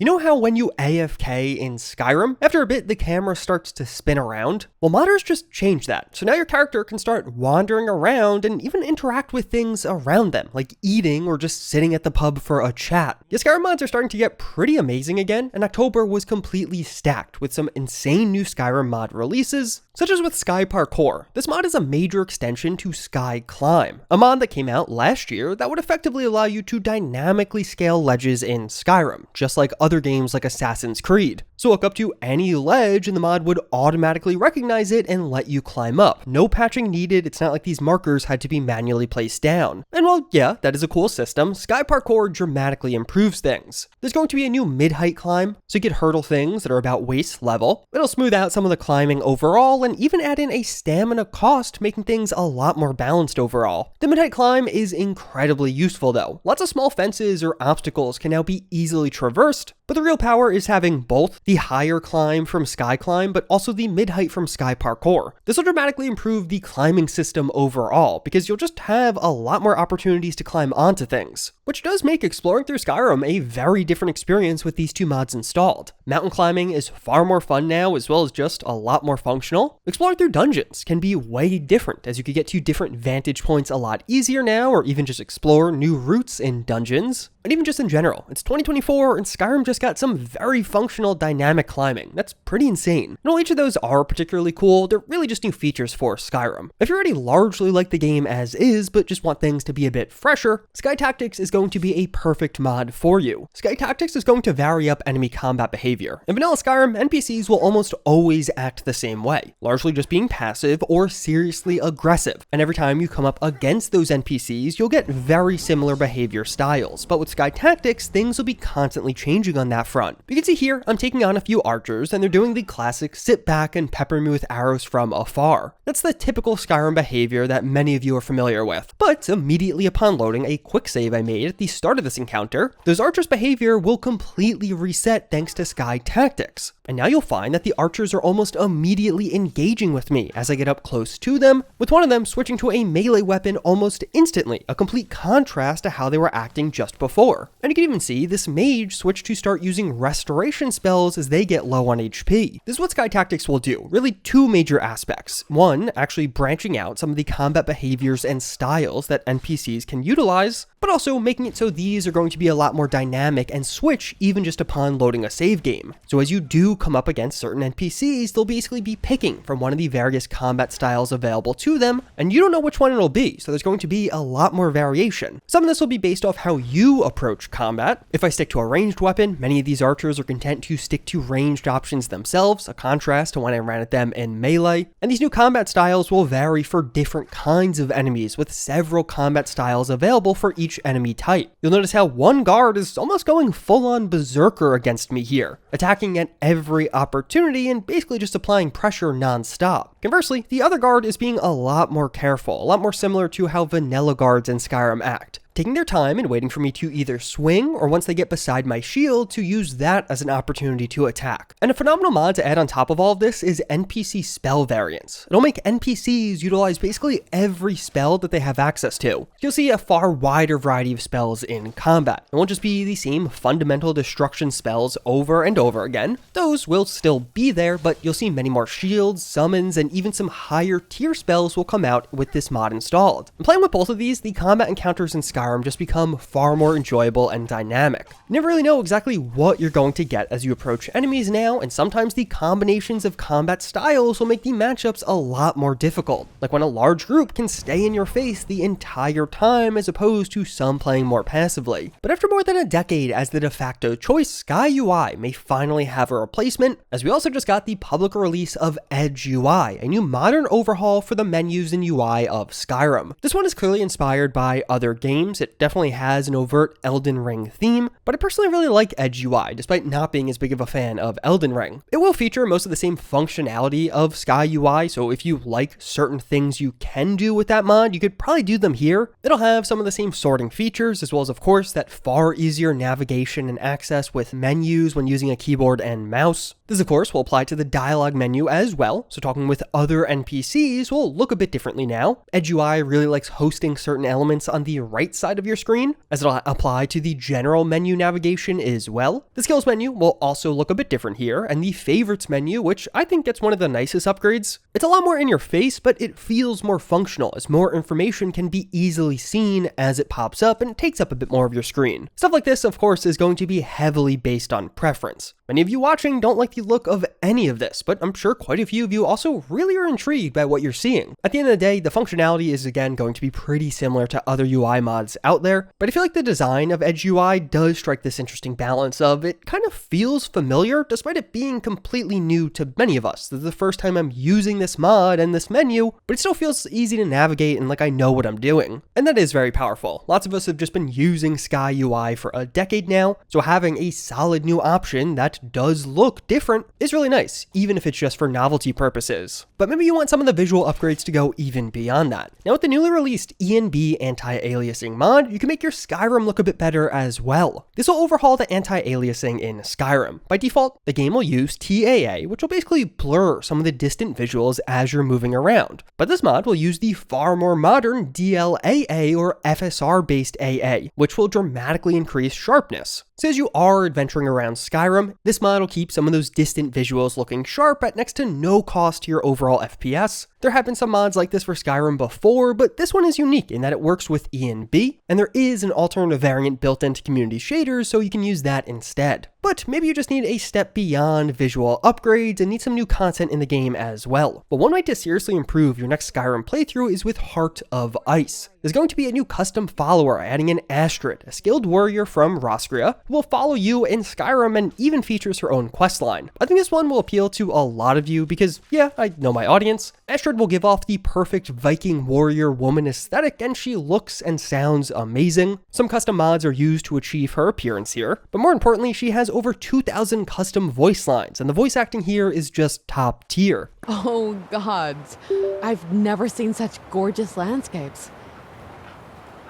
You know how when you AFK in Skyrim, after a bit the camera starts to spin around? Well, modders just changed that, so now your character can start wandering around and even interact with things around them, like eating or just sitting at the pub for a chat. Yeah, Skyrim mods are starting to get pretty amazing again, and October was completely stacked with some insane new Skyrim mod releases, such as with SkyParkour. This mod is a major extension to SkyClimb, a mod that came out last year that would effectively allow you to dynamically scale ledges in Skyrim, just like other games like Assassin's Creed. So look up to any ledge and the mod would automatically recognize it and let you climb up. No patching needed, it's not like these markers had to be manually placed down. And while yeah, that is a cool system, SkyParkour dramatically improves things. There's going to be a new mid-height climb, so you can hurdle things that are about waist level. It'll smooth out some of the climbing overall and even add in a stamina cost, making things a lot more balanced overall. The mid-height climb is incredibly useful though. Lots of small fences or obstacles can now be easily traversed, but the real power is having both the higher climb from SkyClimb, but also the mid-height from SkyParkour. This will dramatically improve the climbing system overall, because you'll just have a lot more opportunities to climb onto things, which does make exploring through Skyrim a very different experience with these two mods installed. Mountain climbing is far more fun now, as well as just a lot more functional. Exploring through dungeons can be way different, as you could get to different vantage points a lot easier now, or even just explore new routes in dungeons. And even just in general, it's 2024 and Skyrim just got some very functional dynamic climbing. That's pretty insane. And while each of those are particularly cool, they're really just new features for Skyrim. If you already largely like the game as is, but just want things to be a bit fresher, SkyTactics is going to be a perfect mod for you. SkyTactics is going to vary up enemy combat behavior. In vanilla Skyrim, NPCs will almost always act the same way, largely just being passive or seriously aggressive. And every time you come up against those NPCs, you'll get very similar behavior styles. But with SkyTactics, things will be constantly changing on that front. You can see here, I'm taking on a few archers and they're doing the classic sit back and pepper me with arrows from afar. That's the typical Skyrim behavior that many of you are familiar with. But immediately upon loading a quick save I made at the start of this encounter, those archers' behavior will completely reset thanks to SkyTactics. And now you'll find that the archers are almost immediately engaging with me as I get up close to them, with one of them switching to a melee weapon almost instantly, a complete contrast to how they were acting just before. And you can even see this mage switch to start using restoration spells as they get low on HP. This is what SkyTactics will do, really two major aspects. One, actually branching out some of the combat behaviors and styles that NPCs can utilize, but also making it so these are going to be a lot more dynamic and switch even just upon loading a save game. So as you do come up against certain NPCs, they'll basically be picking from one of the various combat styles available to them, and you don't know which one it'll be, so there's going to be a lot more variation. Some of this will be based off how you approach combat. If I stick to a ranged weapon, many of these archers are content to stick to ranged options themselves, a contrast to when I ran at them in melee. And these new combat styles will vary for different kinds of enemies, with several combat styles available for each enemy type. You'll notice how one guard is almost going full-on berserker against me here, attacking at every opportunity and basically just applying pressure non-stop. Conversely, the other guard is being a lot more careful, a lot more similar to how vanilla guards in Skyrim act, taking their time and waiting for me to either swing or once they get beside my shield to use that as an opportunity to attack. And a phenomenal mod to add on top of all of this is NPC Spell Variance. It'll make NPCs utilize basically every spell that they have access to. You'll see a far wider variety of spells in combat. It won't just be the same fundamental destruction spells over and over again. Those will still be there, but you'll see many more shields, summons, and even some higher tier spells will come out with this mod installed. And playing with both of these, the combat encounters in Skyrim just become far more enjoyable and dynamic. You never really know exactly what you're going to get as you approach enemies now, and sometimes the combinations of combat styles will make the matchups a lot more difficult, like when a large group can stay in your face the entire time as opposed to some playing more passively. But after more than a decade as the de facto choice, SkyUI may finally have a replacement, as we also just got the public release of Edge UI, a new modern overhaul for the menus and UI of Skyrim. This one is clearly inspired by other games. It definitely has an overt Elden Ring theme, but I personally really like Edge UI, despite not being as big of a fan of Elden Ring. It will feature most of the same functionality of SkyUI, so if you like certain things you can do with that mod, you could probably do them here. It'll have some of the same sorting features, as well as, of course, that far easier navigation and access with menus when using a keyboard and mouse. This, of course, will apply to the dialogue menu as well, so talking with other NPCs will look a bit differently now. Edge UI really likes hosting certain elements on the right side of your screen, as it'll apply to the general menu navigation as well. The skills menu will also look a bit different here, and the favorites menu, which I think gets one of the nicest upgrades. It's a lot more in your face, but it feels more functional as more information can be easily seen as it pops up and takes up a bit more of your screen. Stuff like this, of course, is going to be heavily based on preference. Many of you watching don't like the look of any of this, but I'm sure quite a few of you also really are intrigued by what you're seeing. At the end of the day, the functionality is again going to be pretty similar to other UI mods out there, but I feel like the design of Edge UI does strike this interesting balance of it kind of feels familiar despite it being completely new to many of us. This is the first time I'm using this mod and this menu, but it still feels easy to navigate and like I know what I'm doing. And that is very powerful. Lots of us have just been using SkyUI for a decade now, so having a solid new option that does look different is really nice, even if it's just for novelty purposes. But maybe you want some of the visual upgrades to go even beyond that. Now with the newly released ENB Anti-Aliasing mod, you can make your Skyrim look a bit better as well. This will overhaul the anti-aliasing in Skyrim. By default, the game will use TAA, which will basically blur some of the distant visuals as you're moving around. But this mod will use the far more modern DLAA or FSR based AA, which will dramatically increase sharpness. So as you are adventuring around Skyrim, this mod will keep some of those distant visuals looking sharp at next to no cost to your overall FPS. There have been some mods like this for Skyrim before, but this one is unique in that it works with ENB, and there is an alternative variant built into community shaders, so you can use that instead. But maybe you just need a step beyond visual upgrades and need some new content in the game as well. But one way to seriously improve your next Skyrim playthrough is with Heart of Ice. There's going to be a new custom follower adding in Astrid, a skilled warrior from Roscria, who will follow you in Skyrim and even features her own questline. I think this one will appeal to a lot of you because, yeah, I know my audience. Astrid will give off the perfect Viking warrior woman aesthetic, and she looks and sounds amazing. Some custom mods are used to achieve her appearance here, but more importantly, she has over 2,000 custom voice lines, and the voice acting here is just top tier. Oh gods, I've never seen such gorgeous landscapes.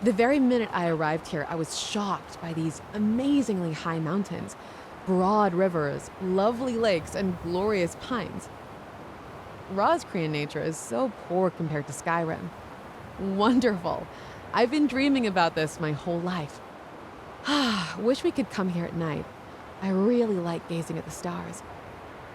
The very minute I arrived here, I was shocked by these amazingly high mountains, broad rivers, lovely lakes, and glorious pines. Roscrian nature is so poor compared to Skyrim. Wonderful. I've been dreaming about this my whole life. Wish we could come here at night. I really like gazing at the stars.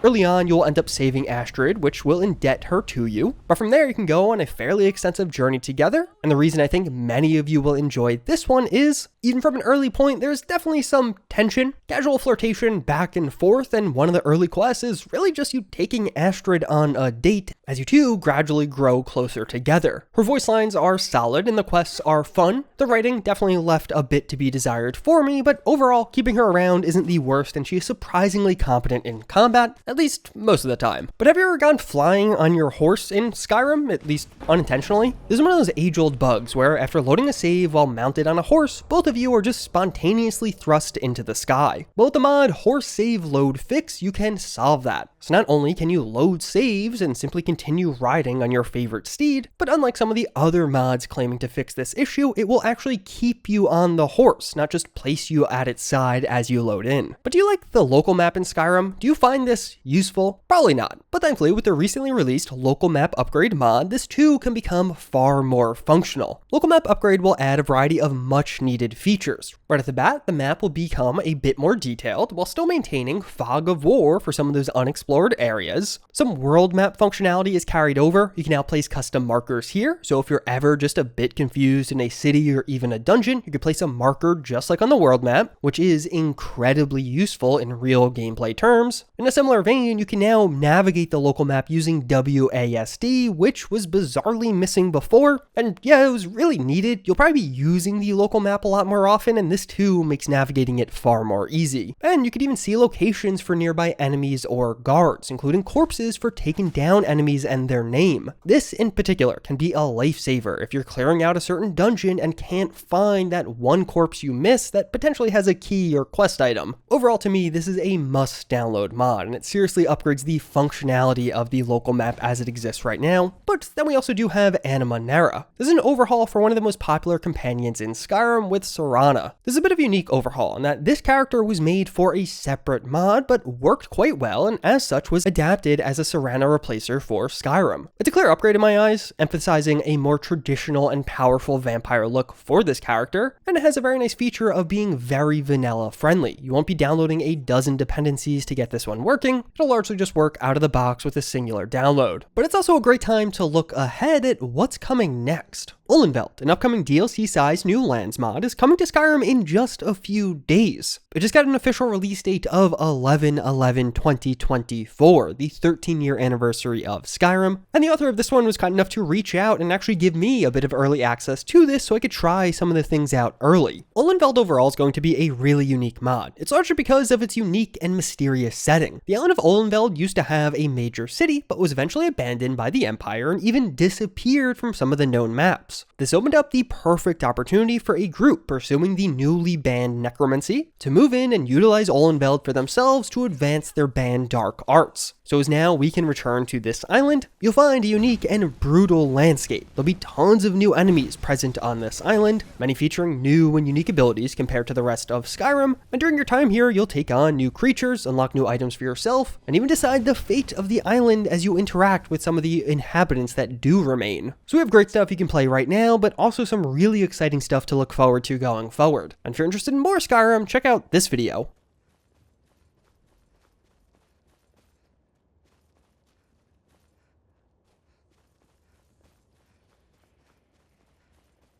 Early on, you'll end up saving Astrid, which will indebt her to you, but from there you can go on a fairly extensive journey together, and the reason I think many of you will enjoy this one is, even from an early point, there's definitely some tension, casual flirtation back and forth, and one of the early quests is really just you taking Astrid on a date as you two gradually grow closer together. Her voice lines are solid and the quests are fun. The writing definitely left a bit to be desired for me, but overall, keeping her around isn't the worst, and she is surprisingly competent in combat, at least most of the time. But have you ever gone flying on your horse in Skyrim, at least unintentionally? This is one of those age-old bugs where after loading a save while mounted on a horse, both of you are just spontaneously thrust into the sky. But with the mod Horse Save Load Fix, you can solve that. So not only can you load saves and simply continue riding on your favorite steed, but unlike some of the other mods claiming to fix this issue, it will actually keep you on the horse, not just place you at its side as you load in. But do you like the local map in Skyrim? Do you find this useful? Probably not. But thankfully, with the recently released local map upgrade mod, this too can become far more functional. Local map upgrade will add a variety of much needed features. Right off the bat, the map will become a bit more detailed while still maintaining fog of war for some of those unexplored areas. Some world map functionality is carried over. You can now place custom markers here, so if you're ever just a bit confused in a city or even a dungeon, you can place a marker just like on the world map, which is incredibly useful in real gameplay terms. In a similar vein, you can now navigate the local map using WASD, which was bizarrely missing before, and yeah, it was really needed. You'll probably be using the local map a lot more often, and this too makes navigating it far more easy. And you can even see locations for nearby enemies or guards, including corpses for taking down enemies and their name. This in particular can be a lifesaver if you're clearing out a certain dungeon and can't find that one corpse you missed that potentially has a key or quest item. Overall, to me, this is a must download mod, and it seriously upgrades the functionality of the local map as it exists right now. But then we also do have Anima Nera. This is an overhaul for one of the most popular companions in Skyrim, with Serana. This is a bit of a unique overhaul in that this character was made for a separate mod, but worked quite well, and as such was adapted as a Serana replacer for Skyrim. It's a clear upgrade in my eyes, emphasizing a more traditional and powerful vampire look for this character, and it has a very nice feature of being very vanilla friendly. You won't be downloading a dozen dependencies to get this one working. It'll largely just work out of the box with a singular download. But it's also a great time to look ahead at what's coming next. Olenveld, an upcoming DLC sized new lands mod, is coming to Skyrim in just a few days. It just got an official release date of 11/11/2024, the 13-year anniversary of Skyrim, and the author of this one was kind enough to reach out and actually give me a bit of early access to this so I could try some of the things out early. Olenveld overall is going to be a really unique mod. It's largely because of its unique and mysterious setting. The island of Olenveld used to have a major city, but was eventually abandoned by the Empire and even disappeared from some of the known maps. This opened up the perfect opportunity for a group pursuing the newly banned necromancy to move in and utilize Olenveld for themselves to advance their banned dark arts. So as now we can return to this island, you'll find a unique and brutal landscape. There'll be tons of new enemies present on this island, many featuring new and unique abilities compared to the rest of Skyrim, and during your time here you'll take on new creatures, unlock new items for yourself, and even decide the fate of the island as you interact with some of the inhabitants that do remain. So we have great stuff you can play right now, but also some really exciting stuff to look forward to going forward. And if you're interested in more Skyrim, check out this video.